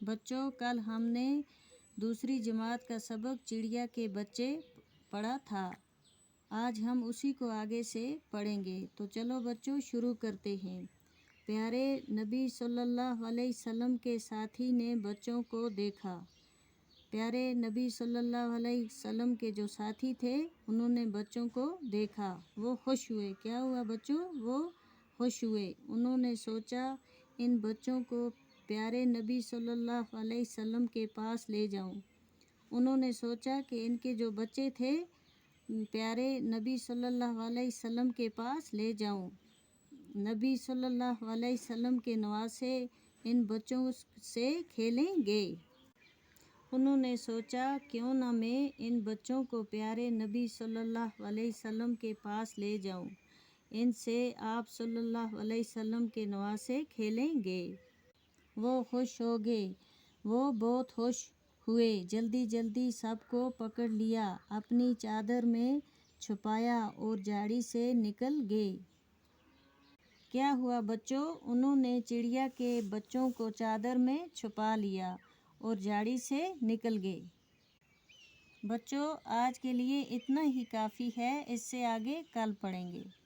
بچوں، کل ہم نے دوسری جماعت کا سبق چڑیا کے بچے پڑھا تھا۔ آج ہم اسی کو آگے سے پڑھیں گے۔ تو چلو بچوں شروع کرتے ہیں۔ پیارے نبی صلی اللہ علیہ وسلم کے ساتھی نے بچوں کو دیکھا۔ پیارے نبی صلی اللہ علیہ وسلم کے جو ساتھی تھے انہوں نے بچوں کو دیکھا، وہ خوش ہوئے۔ کیا ہوا بچوں؟ وہ خوش ہوئے۔ انہوں نے سوچا ان بچوں کو پیارے نبی صلی اللہ علیہ وسلم کے پاس لے جاؤں۔ انہوں نے سوچا کہ ان کے جو بچے تھے پیارے نبی صلی اللہ علیہ وسلم کے پاس لے جاؤں۔ نبی صلی اللہ علیہ وسلم کے نواسے ان بچوں سے کھیلیں گے۔ انہوں نے سوچا کیوں نہ میں ان بچوں کو پیارے نبی صلی اللہ علیہ وسلم کے پاس لے جاؤں، ان سے آپ صلی اللہ علیہ وسلم کے نواسے کھیلیں گے۔ وہ خوش ہو گئے، وہ بہت خوش ہوئے، جلدی جلدی سب کو پکڑ لیا، اپنی چادر میں چھپایا اور جھاڑی سے نکل گئے۔ کیا ہوا بچوں؟ انہوں نے چڑیا کے بچوں کو چادر میں چھپا لیا اور جھاڑی سے نکل گئے۔ بچوں، آج کے لیے اتنا ہی کافی ہے، اس سے آگے کل پڑھیں گے۔